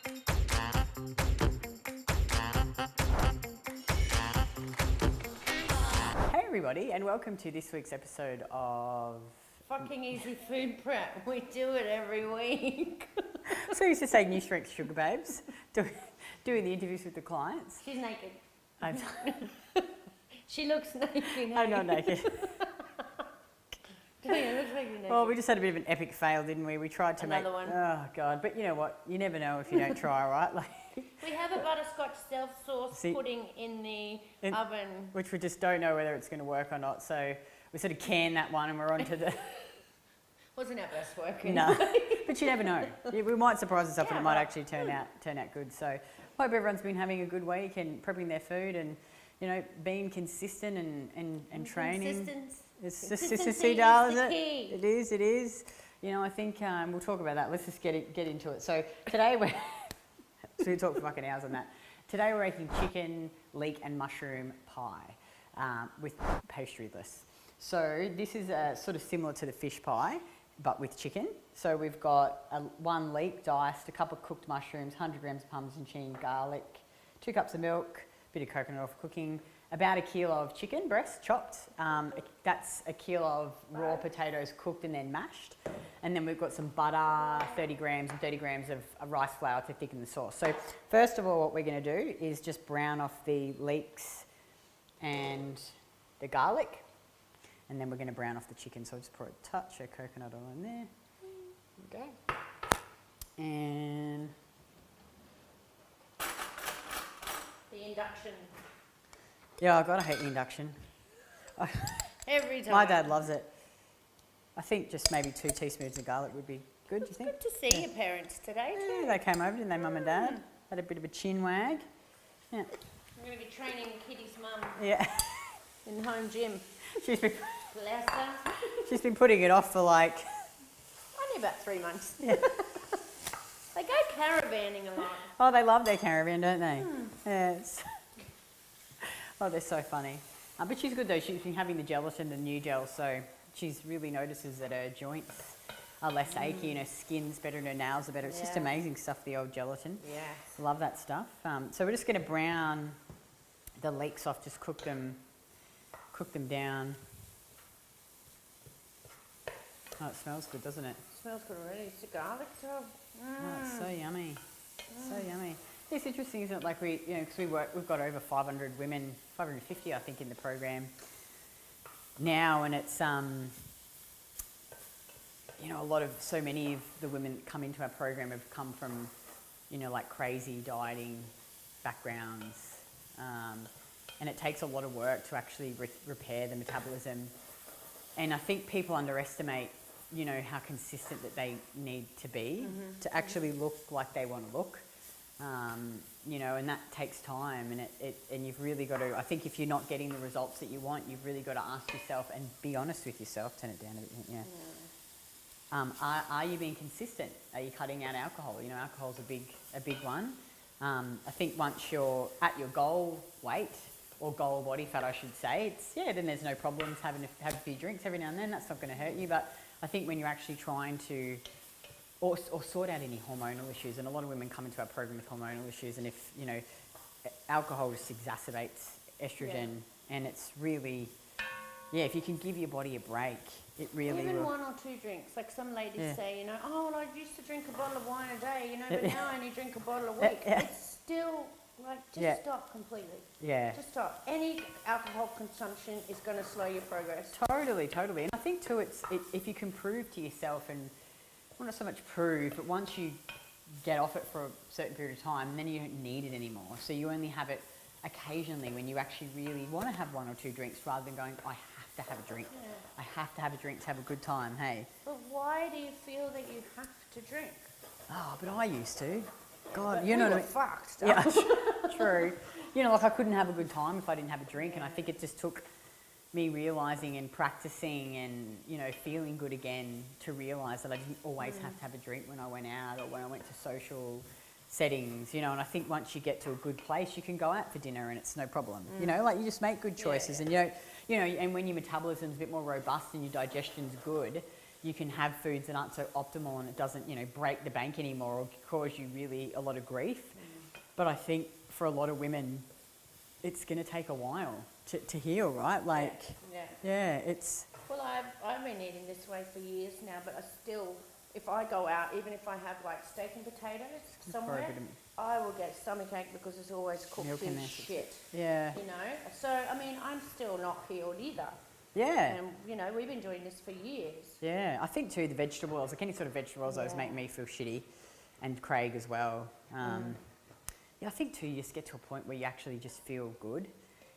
Hey everybody, and welcome to this week's episode of Fucking Easy Food Prep. We do it every week. So I used to say New Strength Sugar Babes, doing the interviews with the clients. She's naked. I'm She looks naked. I'm not naked. Yeah, it looks like you're naked. Well, we just had a bit of an epic fail, didn't we? We tried to Another one. Oh God! But you know what? You never know if you don't try, right? Like, We have a butterscotch self-sauce pudding in the oven. which we just don't know whether it's going to work or not. So we sort of canned that one, and we're on to the. Wasn't our best working. No, but you never know. We might surprise ourselves, and it might right. actually turn out good. So hope everyone's been having a good week and prepping their food and, you know, being consistent and training. Consistency, darling, isn't it? It is. You know, I think we'll talk about that. Let's just get into it. So today so we talk for fucking hours on that. Today we're making chicken, leek and mushroom pie with pastry-less. So this is sort of similar to the fish pie, but with chicken. So we've got one leek diced, a cup of cooked mushrooms, 100 grams of Parmesan cheese, garlic, 2 cups of milk, a bit of coconut oil for cooking, about 1 kilo of chicken breast chopped. That's 1 kilo of raw potatoes cooked and then mashed. And then we've got some butter, 30 grams and 30 grams of rice flour to thicken the sauce. So first of all, what we're going to do is just brown off the leeks and the garlic. And then we're going to brown off the chicken. So I'll just pour a touch of coconut oil in there. There we go. And The induction. yeah, God, I hate the induction. Every time. My dad loves it. I think just maybe 2 teaspoons of garlic would be good, do you think? Good to see your parents today too. Yeah, they came over, didn't they, Mum and Dad? Had a bit of a chin wag. Yeah. I'm going to be training Kitty's mum Yeah. in the home gym. She's Bless her. been putting it off for like... Only about 3 months. Yeah. They go caravanning a lot. Oh, they love their caravan, don't they? Yeah. Oh, they're so funny. But she's good though. She's been having the gelatin, the new gel, so she's really notices that her joints are less achy and her skin's better and her nails are better. It's just amazing stuff, the old gelatin. Yeah. Love that stuff. So we're just going to brown the leeks off, just cook them down. Oh, it smells good, doesn't it? Smells good already. It's the garlic stuff. Oh, it's so yummy. So yummy. It's interesting, isn't it? Like we, you know, because we've got over 500 women, 550, I think, in the program now, and it's, you know, so many of the women that come into our program have come from, you know, like crazy dieting backgrounds, and it takes a lot of work to actually repair the metabolism. And I think people underestimate, you know, how consistent that they need to be to actually look like they want to look. You know, and that takes time, and you've really got to, I think if you're not getting the results that you want, you've really got to ask yourself and be honest with yourself. Turn it down a bit, yeah. Are you being consistent? Are you cutting out alcohol? You know, alcohol's a big one. I think once you're at your goal weight, or goal body fat, I should say, then there's no problems have a few drinks every now and then. That's not going to hurt you. But I think when you're actually trying to, or sort out any hormonal issues, and a lot of women come into our program with hormonal issues, and if, you know, alcohol just exacerbates estrogen, and it's really, if you can give your body a break, it really Even will. 1 or 2 drinks. Like some ladies say, you know, oh, well, I used to drink a bottle of wine a day, you know, but now I only drink a bottle a week. It's still, like, just stop completely. Yeah. Just stop. Any alcohol consumption is going to slow your progress. Totally. And I think too, if you can prove to yourself, and well, not so much prove, but once you get off it for a certain period of time, then you don't need it anymore. So you only have it occasionally when you actually really want to have 1 or 2 drinks, rather than going, I have to have a drink. Yeah. I have to have a drink to have a good time, hey. But why do you feel that you have to drink? Oh, but I used to. God, you know what I mean? Fucked. Yeah, true. You know, like I couldn't have a good time if I didn't have a drink, and I think it just took me realising and practising and, you know, feeling good again to realise that I didn't always have to have a drink when I went out or when I went to social settings, you know, and I think once you get to a good place, you can go out for dinner and it's no problem. You know, like you just make good choices and you know, and when your metabolism's a bit more robust and your digestion's good, you can have foods that aren't so optimal and it doesn't, you know, break the bank anymore or cause you really a lot of grief. But I think for a lot of women, it's going to take a while to heal, right? Like, yeah, it's... Well, I've been eating this way for years now, but I still, if I go out, even if I have like steak and potatoes somewhere, I will get stomachache because it's always cooked in shit. Yeah. You know? So, I mean, I'm still not healed either. Yeah. And, you know, we've been doing this for years. Yeah. I think too, the vegetable oils, like any sort of vegetable oils, those make me feel shitty. And Craig as well. Yeah, I think too, you just get to a point where you actually just feel good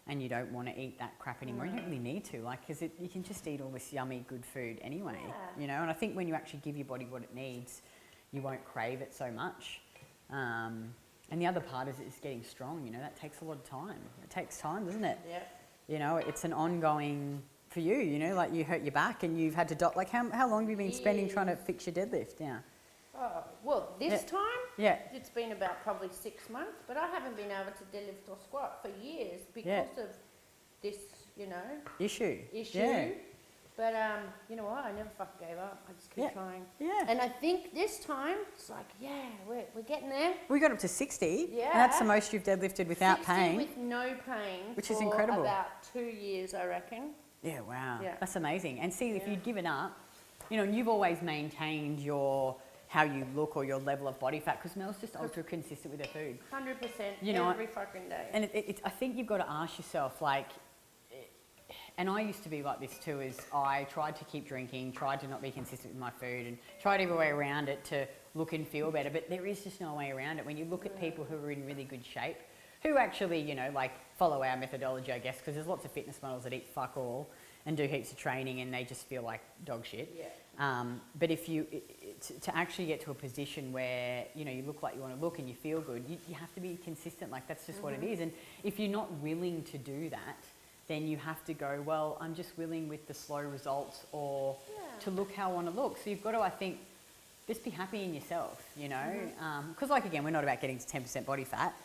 and you don't want to eat that crap anymore. You don't really need to, like, because you can just eat all this yummy, good food anyway, you know? And I think when you actually give your body what it needs, you won't crave it so much. And the other part is it's getting strong, you know? That takes a lot of time. It takes time, doesn't it? Yeah. You know, it's an ongoing... For you, you know, like you hurt your back and you've had to like how long have you been spending trying to fix your deadlift? Yeah. Oh, well, this time, it's been about probably 6 months, but I haven't been able to deadlift or squat for years because of this, you know, issue. Yeah. But you know what? I never fucking gave up. I just keep trying. Yeah. And I think this time it's like, we're getting there. We got up to 60. Yeah. And that's the most you've deadlifted without 60 pain. with no pain. Which is incredible. About 2 years, I reckon. Yeah, wow. Yeah. That's amazing. And see, if you'd given up, you know, and you've always maintained how you look or your level of body fat, because Mel's just ultra consistent with her food. 100%, you know, every fucking day. And I think you've got to ask yourself, like, and I used to be like this too, is I tried to keep drinking, tried to not be consistent with my food, and tried every way around it to look and feel better, but there is just no way around it. When you look at people who are in really good shape, who actually, you know, like follow our methodology, I guess, because there's lots of fitness models that eat fuck all and do heaps of training and they just feel like dog shit. Yeah. But if you, to actually get to a position where, you know, you look like you want to look and you feel good, you have to be consistent, like that's just what it is. And if you're not willing to do that, then you have to go, well, I'm just willing with the slow results or to look how I want to look. So you've got to, I think, just be happy in yourself, you know? Because like, again, we're not about getting to 10% body fat,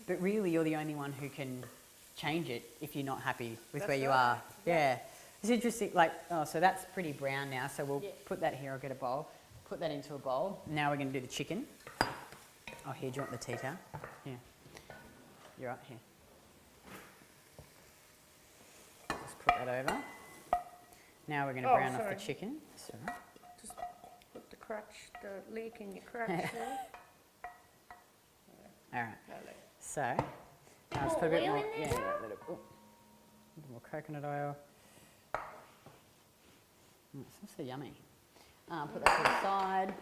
but really you're the only one who can change it if you're not happy with where you are. Yeah. It's interesting, like, oh, so that's pretty brown now, so we'll put that here, I'll get a bowl. Put that into a bowl. Now we're going to do the chicken. Oh, here, do you want the tea towel? Yeah. You're right, here. Just put that over. Now we're going to brown off the chicken. Sorry. Just put the leek in your crotch there. All right. So, now let's put a bit more, a little more coconut oil. It smells so yummy. Put that to the side.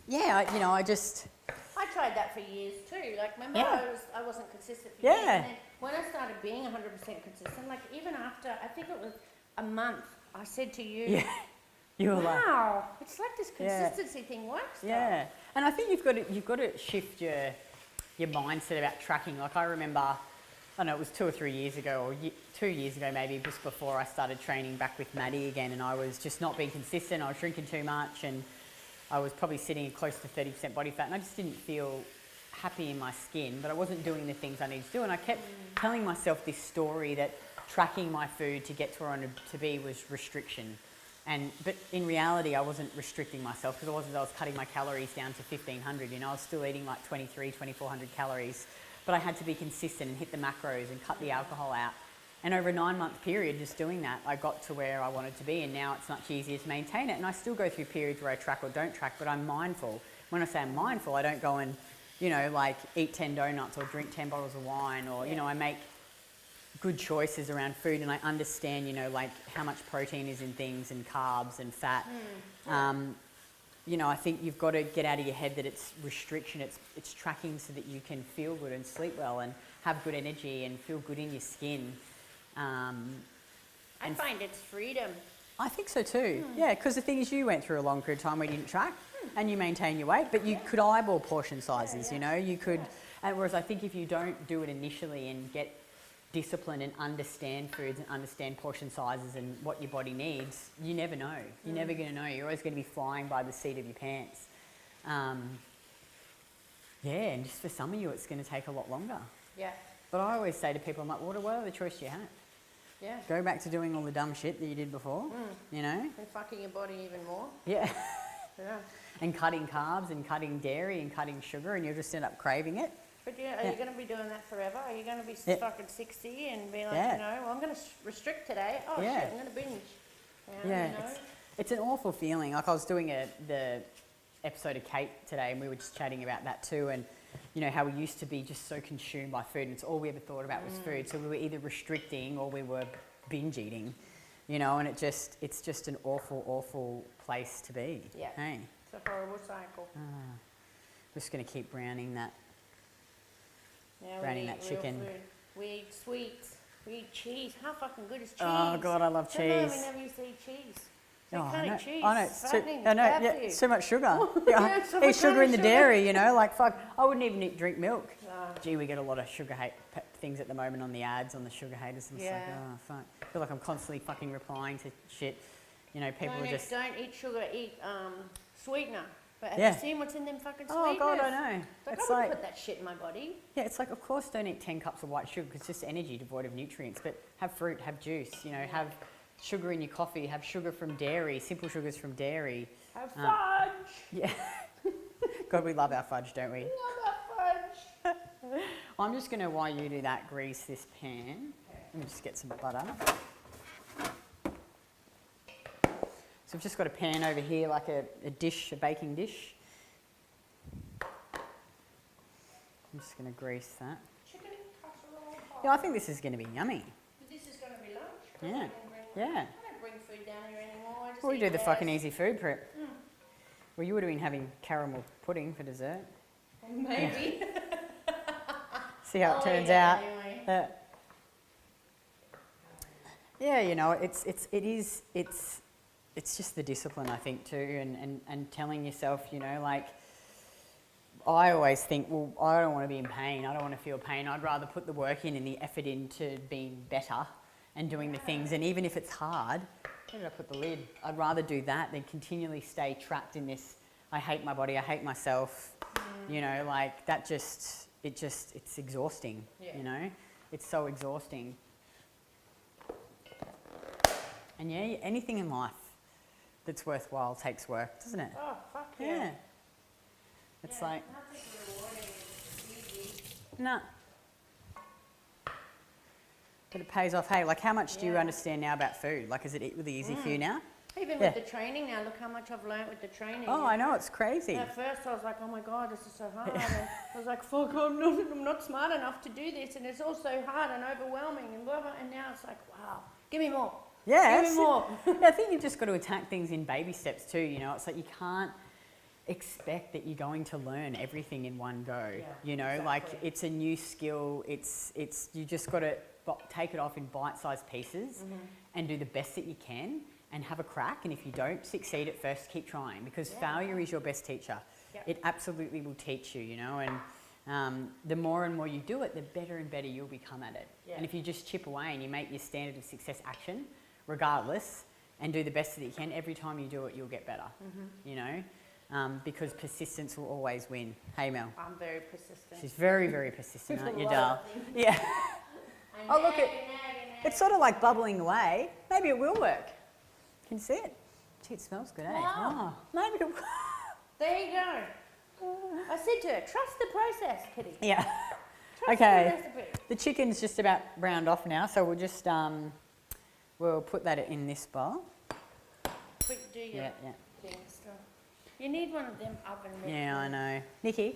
Yeah, you know, I tried that for years too. Like, remember, I wasn't consistent for years. And then when I started being 100% consistent, like even after, I think it was a month, I said to you, you were like, wow, it's like this consistency thing works. Yeah, and I think you've got to shift your mindset about tracking. Like I remember, I don't know, it was 2 or 3 years ago, or 2 years ago maybe, just before I started training back with Maddie again, and I was just not being consistent. I was drinking too much, and I was probably sitting close to 30% body fat, and I just didn't feel happy in my skin, but I wasn't doing the things I needed to do. And I kept telling myself this story that tracking my food to get to where I wanted to be was restriction. But in reality, I wasn't restricting myself, because I was cutting my calories down to 1,500. You know, I was still eating like 2,400 calories, but I had to be consistent and hit the macros and cut the alcohol out. And over a 9-month period, just doing that, I got to where I wanted to be, and now it's much easier to maintain it. And I still go through periods where I track or don't track, but I'm mindful. When I say I'm mindful, I don't go and, you know, like eat 10 donuts or drink 10 bottles of wine, or, you know, I make good choices around food, and I understand, you know, like how much protein is in things and carbs and fat. You know, I think you've got to get out of your head that it's restriction, it's tracking so that you can feel good and sleep well and have good energy and feel good in your skin. I find it's freedom. I think so too. Yeah, because the thing is, you went through a long period of time where you didn't track and you maintain your weight, but you could eyeball portion sizes, you know, you could, and whereas I think if you don't do it initially and get discipline and understand foods and understand portion sizes and what your body needs, you never know. You're never going to know. You're always going to be flying by the seat of your pants. And just for some of you, it's going to take a lot longer. Yeah. But I always say to people, I'm like, what other choice do you have? Yeah. Go back to doing all the dumb shit that you did before, you know? And fucking your body even more. Yeah. Yeah. And cutting carbs and cutting dairy and cutting sugar, and you'll just end up craving it. But are you going to be doing that forever? Are you going to be fucking 60 and be like, you know, well, I'm going to restrict today. Oh, shit, I'm going to binge. You know? It's an awful feeling. Like I was doing the episode of Kate today, and we were just chatting about that too, and you know how we used to be just so consumed by food, and it's all we ever thought about was food. So we were either restricting or we were binge eating, you know, and it's just an awful place to be. Yeah. Hey. It's a horrible cycle. Just going to keep browning that. Yeah, browning that chicken. Real food. We eat sweets. We eat cheese. How fucking good is cheese? Oh God, I love cheese. We never used to eat cheese. So you can't eat cheese. I know, it's too much sugar. Yeah, eat sugar in the dairy, you know, like fuck. I wouldn't even drink milk. Gee, we get a lot of sugar hate things at the moment on the ads, on the sugar haters, and it's like, oh fuck. I feel like I'm constantly fucking replying to shit. You know, people are just... Don't eat sugar, eat sweetener. But have you seen what's in them fucking sweeteners? Oh God, I know. It's like, I would put that shit in my body. Yeah, it's like, of course don't eat 10 cups of white sugar because it's just energy devoid of nutrients, but have fruit, have juice, you know, have sugar in your coffee, have sugar from dairy, simple sugars from dairy. Have fudge! Yeah. God, we love our fudge, don't we? We love our fudge! I'm just going to, while you do that, grease this pan. Let me just get some butter. So I've just got a pan over here, like a dish, a baking dish. I'm just going to grease that. Chicken casserole. Yeah, I think this is going to be yummy. This is going to be lunch. Yeah. I don't bring food down here anymore. Well, we do the fucking easy food prep. Well, you would have been having caramel pudding for dessert. Maybe. See how it turns out. Anyway. Yeah, you know, it's just the discipline, I think, too, and telling yourself, you know, like, I always think, well, I don't want to be in pain. I don't want to feel pain. I'd rather put the work in and the effort into being better and doing the things. And even if it's hard, where did I put the lid? I'd rather do that than continually stay trapped in this, I hate my body, I hate myself. You know, like that it's exhausting, you know? It's so exhausting. And yeah, anything in life that's worthwhile takes work, doesn't it? Oh, fuck yeah. It's like... Nothing rewarding. It's easy. No. But it pays off. Hey, like how much do you understand now about food? Like is it really easy for you now? Even with the training now, look how much I've learnt with the training. Oh, I know, it's crazy. At first I was like, oh my God, this is so hard. And I was like, fuck, I'm not smart enough to do this. And it's all so hard and overwhelming and blah, blah. And now it's like, wow, give me more. Yeah. Give me more. I think you've just got to attack things in baby steps too, you know. It's like you can't expect that you're going to learn everything in one go. Yeah, you know, like it's a new skill. It's you just got to take it off in bite-sized pieces and do the best that you can and have a crack. And if you don't succeed at first, keep trying because failure is your best teacher. It absolutely will teach you, you know, and the more and more you do it, the better and better you'll become at it. And if you just chip away and you make your standard of success action, regardless, and do the best that you can, every time you do it, you'll get better, you know, because persistence will always win. Hey, Mel. I'm very persistent. She's very, very persistent, aren't you, Dal? Yeah. Oh, look, it's sort of like bubbling away. Maybe it will work. Can you see it? Gee, it smells good, eh? Wow. Oh, maybe it will. There you go. I said to her, trust the process, Kitty. Yeah. Trust Okay. the recipe. The chicken's just about browned off now, so we'll just we'll put that in this bowl. Quick, do your thing still. You need one of them oven mitts. Yeah, I know. Nikki,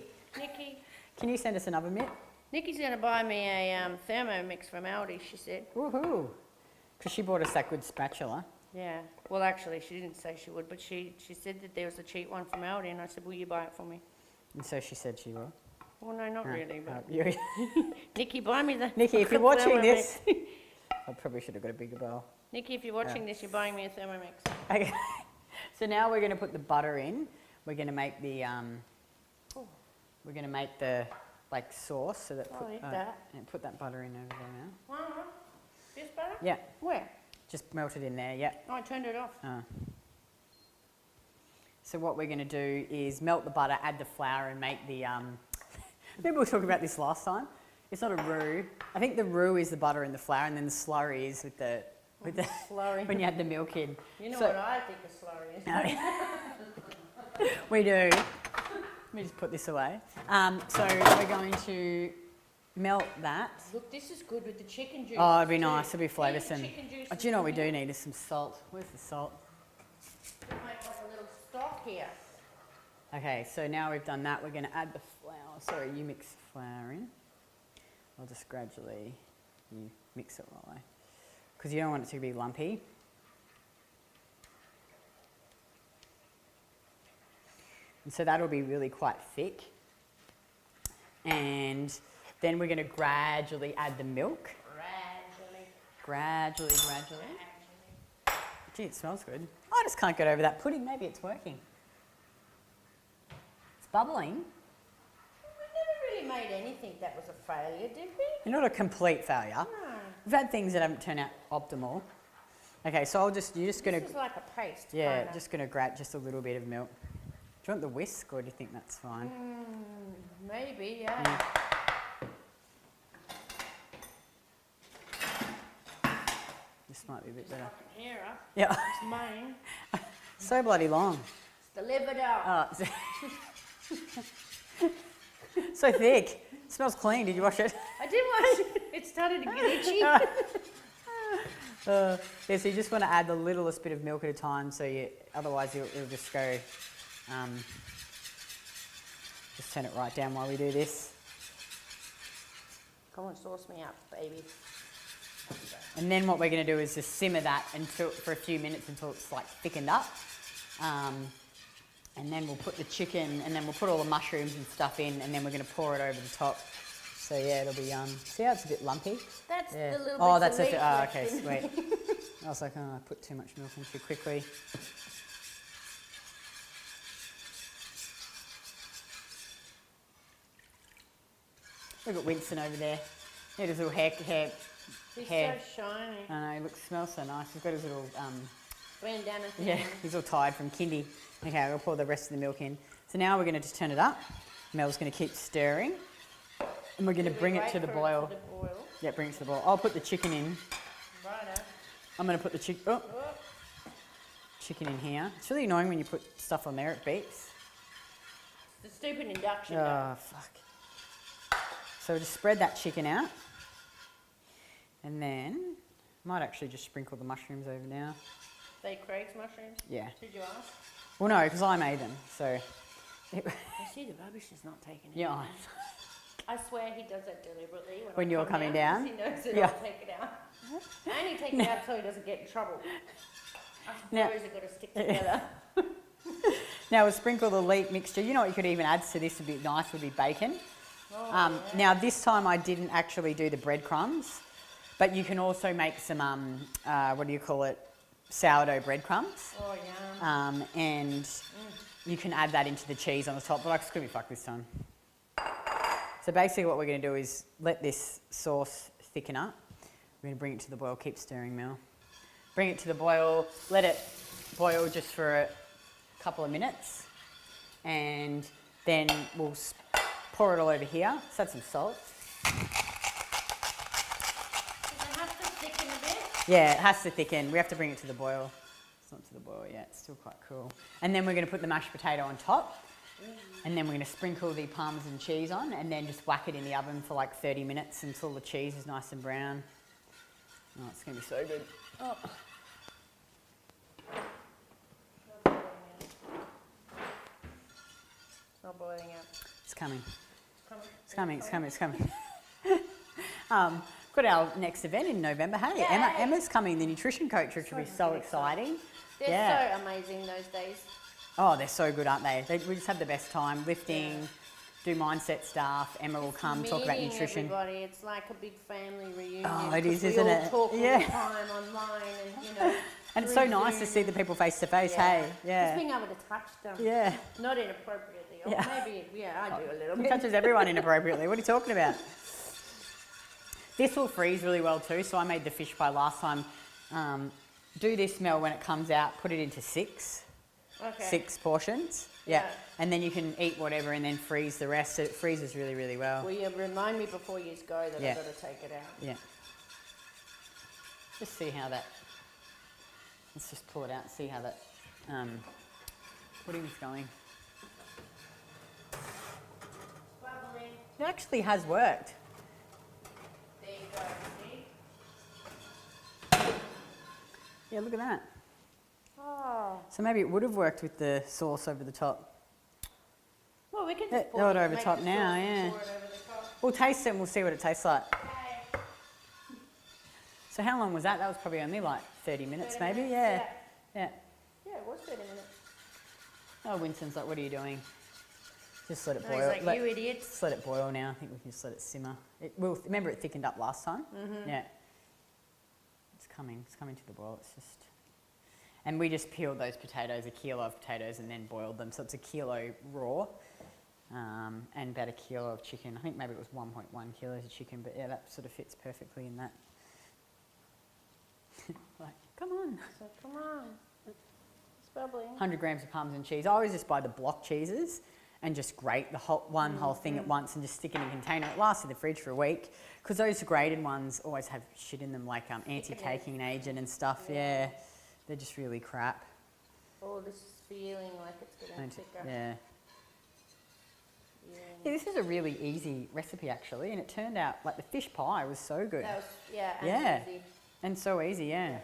can you send us an oven mitt? Nikki's going to buy me a Thermomix from Aldi, she said. Woohoo! Because she bought us that good spatula. Yeah. Well, actually, she didn't say she would, but she said that there was a cheap one from Aldi, and I said, will you buy it for me? And so she said she will. Well, no, not really, but... Nikki, buy me the... Nikki, if you're watching this... I probably should have got a bigger bowl. Nikki, if you're watching this, you're buying me a Thermomix. Okay. So now we're going to put the butter in. We're going to make the... we're going to make the... like sauce, so that put that butter in over there now. This butter? Yeah. Where? Just melt it in there, yeah. Oh, I turned it off. So what we're going to do is melt the butter, add the flour and make the... Remember we were talking about this last time? It's not a roux. I think the roux is the butter and the flour, and then the slurry is with the slurry. when you add the milk in. You know what I think a slurry is? We do. Let me just put this away. So we're going to melt that. Look, this is good with the chicken juice. Oh, it'd be nice. It'd be flavoursome. Oh, do you know what we do need is some salt. Where's the salt? We might have a little stock here. Okay, so now we've done that, we're going to add the flour. Sorry, you mix the flour in. I'll just gradually, you mix it while because you don't want it to be lumpy. And so that'll be really quite thick. And then we're going to gradually add the milk. Gradually. Gee, it smells good. I just can't get over that pudding. Maybe it's working. It's bubbling. We never really made anything that was a failure, did we? You're not a complete failure. No. We've had things that haven't turned out optimal. Okay, so you're just going to... This is like a paste. Yeah, kinda. just going to grab just a little bit of milk. Do you want the whisk or do you think that's fine? Maybe, yeah. This might be a bit better. Fucking hair up. Yeah. It's mine. So bloody long. It's delivered out. So thick. It smells clean. Did you wash it? I did wash it. It started to get itchy. Yeah, so you just want to add the littlest bit of milk at a time, so otherwise it'll just go. Just turn it right down while we do this. Come on, sauce me up, baby. And then what we're going to do is just simmer that for a few minutes until it's like thickened up. And then we'll put the chicken, and then we'll put all the mushrooms and stuff in, and then we're going to pour it over the top. So yeah, it'll be see how it's a bit lumpy? That's yeah. the little bit. Oh, that's it. Oh, okay, sweet. I was like, oh, I put too much milk in too quickly. Look at Winston over there. He had his little hair. He's so shiny. I know, he smells so nice. He's got his little bandana thing. Yeah, he's all tired from kindy. Okay, we'll pour the rest of the milk in. So now we're going to just turn it up. Mel's going to keep stirring. And we're going to bring it to the boil. Yeah, bring it to the boil. I'll put the chicken in. Righto. I'm going to put the chicken in here. It's really annoying when you put stuff on there, it beeps. The stupid induction. Oh, fuck. So we'll just spread that chicken out. And then, might actually just sprinkle the mushrooms over now. They Craig's mushrooms? Yeah. Did you ask? Well, no, because I made them, so... You see, the rubbish is not taken in. Yeah. I swear he does that deliberately. When you're coming down? He knows that I'll take it out. I only take it out so he doesn't get in trouble. Us boys have got to stick together. Now we'll sprinkle the Leek mixture. You know what you could even add to this would be nice would be bacon. Oh, yeah. Now this time I didn't actually do the breadcrumbs, but you can also make some, what do you call it, sourdough breadcrumbs. Oh, yeah. And you can add that into the cheese on the top, but I just couldn't be fucked this time. So basically what we're going to do is let this sauce thicken up. We're going to bring it to the boil. Keep stirring, Mel. Bring it to the boil. Let it boil just for a couple of minutes. And then we'll pour it all over here. Let's add some salt. Does it have to thicken a bit? Yeah, it has to thicken. We have to bring it to the boil. It's not to the boil yet. It's still quite cool. And then we're going to put the mashed potato on top. And then we're going to sprinkle the Parmesan cheese on and then just whack it in the oven for like 30 minutes until the cheese is nice and brown. Oh, it's going to be so good. Oh. It's not boiling out. It's coming. It's coming. It's coming. It's coming. Got our next event in November. Hey, Yay. Emma's coming, the nutrition coach, which will be so exciting. They're so amazing those days. Oh, they're so good, aren't they? We just have the best time lifting, do mindset stuff. Emma will come talk about nutrition. Everybody, it's like a big family reunion. Oh, it is, we isn't all it? Talk all the time online, and you know. And it's so nice to see the people face to face. Hey, Just being able to touch them. Yeah. Not inappropriately. Or maybe, I do a little He bit. touches everyone inappropriately. What are you talking about? This will freeze really well too. So I made the fish pie last time. Do this, Mel, when it comes out. Put it into 6 portions. Yeah. And then you can eat whatever and then freeze the rest. So it freezes really, really well. Will you remind me before you go that I've got to take it out? Yeah. Just see how that, let's just pull it out and see how that pudding's going. Bubbling. It actually has worked. There you go, see? Yeah, look at that. Oh. So maybe it would have worked with the sauce over the top. Well, we can just pour it over the top now, yeah. We'll taste it and we'll see what it tastes like. Okay. So how long was that? That was probably only like 30 minutes maybe, yeah. Yeah. Yeah, it was 30 minutes. Oh, Winston's like, what are you doing? Just let it boil. He's like, you idiots. Just let it boil now. I think we can just let it simmer. Remember it thickened up last time? Mm-hmm. Yeah. It's coming to the boil. It's just... And we just peeled those potatoes, a kilo of potatoes, and then boiled them. So it's a kilo raw and about a kilo of chicken. I think maybe it was 1.1 kilos of chicken, but yeah, that sort of fits perfectly in that. Like, come on. So come on. It's bubbling. 100 grams of Parmesan cheese. I always just buy the block cheeses and just grate the whole thing at once and just stick it in a container. It lasts in the fridge for a week because those grated ones always have shit in them like anti-caking agent and stuff. Yeah. They're just really crap. Oh, this is feeling like it's getting thicker. Yeah. Yeah, this is a really easy recipe actually, and it turned out like the fish pie was so good. That was, easy. And so easy, yeah.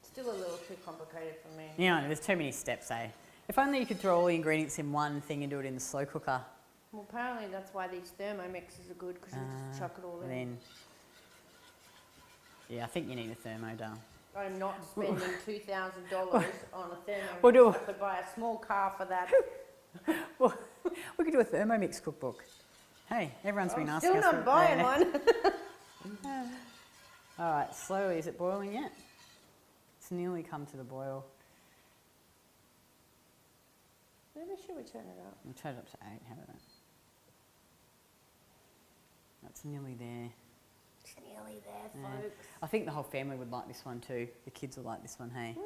Still a little too complicated for me. Yeah, there's too many steps, eh? If only you could throw all the ingredients in one thing and do it in the slow cooker. Well, apparently that's why these Thermomixes are good, because you just chuck it all in. Then, yeah, I think you need a thermo, darling. I'm not spending $2,000 on a Thermomix. We'll do. I could buy a small car for that. Well, we could do a Thermomix cookbook. Hey, everyone's been asking us. Still not buying one. All right, slowly. Is it boiling yet? It's nearly come to the boil. Maybe should we turn it up? We'll turn it up to 8. How about that? That's nearly there. It's nearly there, folks. I think the whole family would like this one too. The kids will like this one, hey?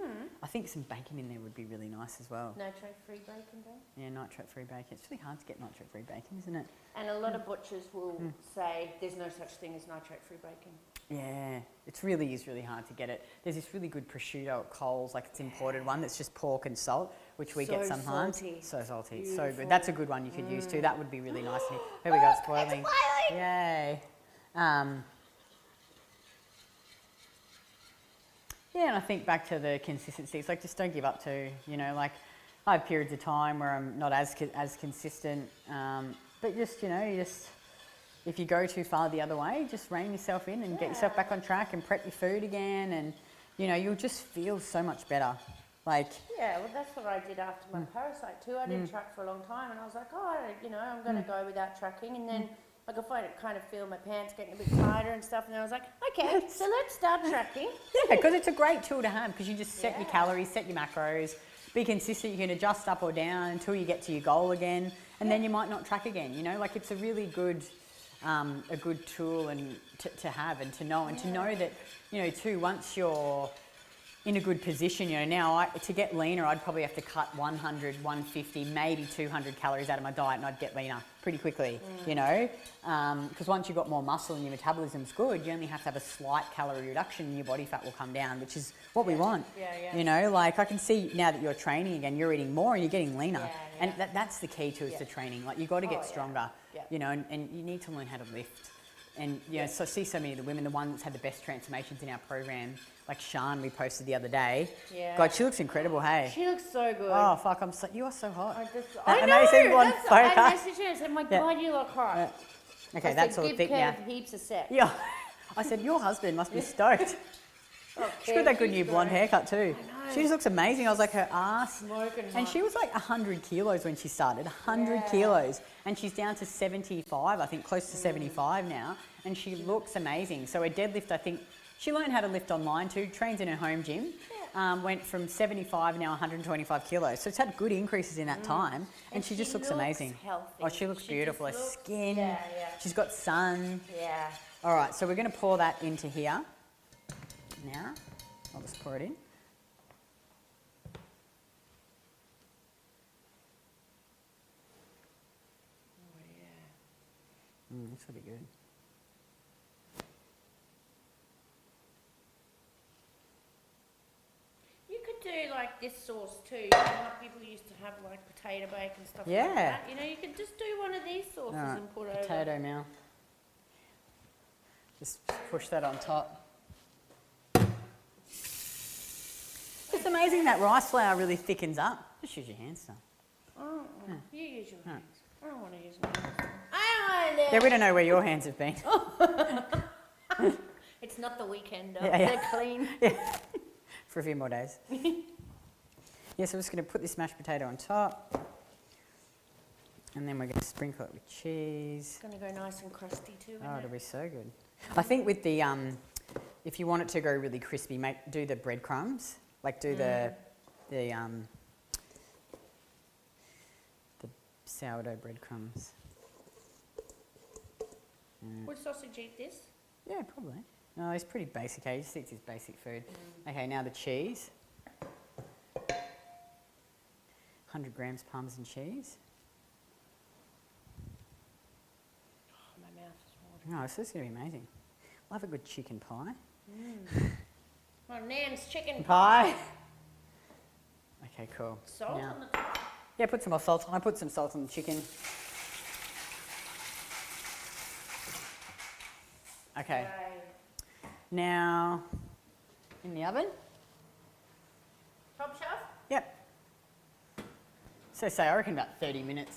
I think some bacon in there would be really nice as well. Nitrate-free bacon, though? Yeah, nitrate-free bacon. It's really hard to get nitrate-free bacon, isn't it? And a lot of butchers will say there's no such thing as nitrate-free bacon. Yeah, it really is really hard to get it. There's this really good prosciutto at Coles, like it's imported one that's just pork and salt, which we get sometimes. Salty. So salty. It's Beautiful. so good. That's a good one you could use too. That would be really nice. Here we go, it's boiling. It's boiling! Yay. Yeah, and I think back to the consistency. It's like just don't give up too. You know, like I have periods of time where I'm not as consistent, but just if you go too far the other way, just rein yourself in and get yourself back on track and prep your food again, and you'll just feel so much better. Like well, that's what I did after my parasite too. I didn't track for a long time, and I was like, I'm going to go without tracking, and then. I could kind of feel my pants getting a bit tighter and stuff, and I was like, okay, so let's start tracking. Yeah, because it's a great tool to have, because you just set your calories, set your macros, be consistent. You can adjust up or down until you get to your goal again, and then you might not track again. Like it's a really good, a good tool and to have and to know, and to know that too, once you're in a good position, now to get leaner, I'd probably have to cut 100, 150, maybe 200 calories out of my diet, and I'd get leaner pretty quickly, because once you've got more muscle and your metabolism's good, you only have to have a slight calorie reduction and your body fat will come down, which is what we want. Like I can see now that you're training again, you're eating more and you're getting leaner, and that's the key to the training. Like you've got to get stronger, and you need to learn how to lift. And so I see so many of the women, the ones that's had the best transformations in our program, like Shan, we posted the other day. Yeah. God, she looks incredible, hey? She looks so good. Oh, fuck, you are so hot. I know, I messaged her and said, my God, you look hot. Okay, that's all thick now. Heaps of sex. Yeah. I said, your husband must be stoked. She's got that good new blonde haircut too. She just looks amazing. I was like, her ass. And she was like 100 kilos when she started, 100 kilos. And she's down to 75, I think, close to 75 now. And she looks amazing. So her deadlift, I think, she learned how to lift online too, trains in her home gym. Went from 75, now 125 kilos. So it's had good increases in that time. And she just looks amazing. Healthy. Oh, she looks beautiful. Her skin, she's got sun. Yeah. All right, so we're going to pour that into here. Now, I'll just pour it in. This will be good. You could do like this sauce too. You know, like people used to have like potato bake and stuff like that. You know, you could just do one of these sauces and put over. Potato meal. Just push that on top. It's amazing that rice flour really thickens up. Just use your hands, son. Oh, you use your hands. I don't want to use my hands. I don't want Yeah, we don't know where your hands have been. It's not the weekend, though. They're clean. Yeah. For a few more days. Yeah, so I'm just going to put this mashed potato on top. And then we're going to sprinkle it with cheese. It's going to go nice and crusty too, isn't it'll be so good. I think with the, if you want it to go really crispy, do the breadcrumbs. Like do the sourdough breadcrumbs. Would sausage eat this? Yeah, probably. No, it's pretty basic. He just eats his basic food. Okay, now the cheese. 100 grams Parmesan cheese. Oh, my mouth is watering. Oh, this is going to be amazing. I'll have a good chicken pie. My nan's chicken pie. Okay, cool. Salt now, on the top. Yeah, put some more salt. I put some salt on the chicken. Okay. Now, in the oven. Top shelf? Yep. So say I reckon about 30 minutes.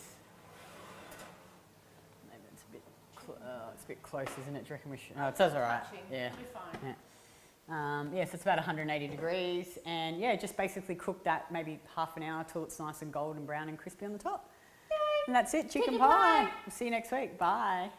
Maybe it's a bit close, isn't it? Do you reckon we should? Oh, it says all right. Yeah. It'll be fine. Yeah. Yes, it's about 180 degrees, and yeah, just basically cook that maybe half an hour till it's nice and golden brown and crispy on the top. Yay. And that's it, chicken pie. We'll see you next week. Bye.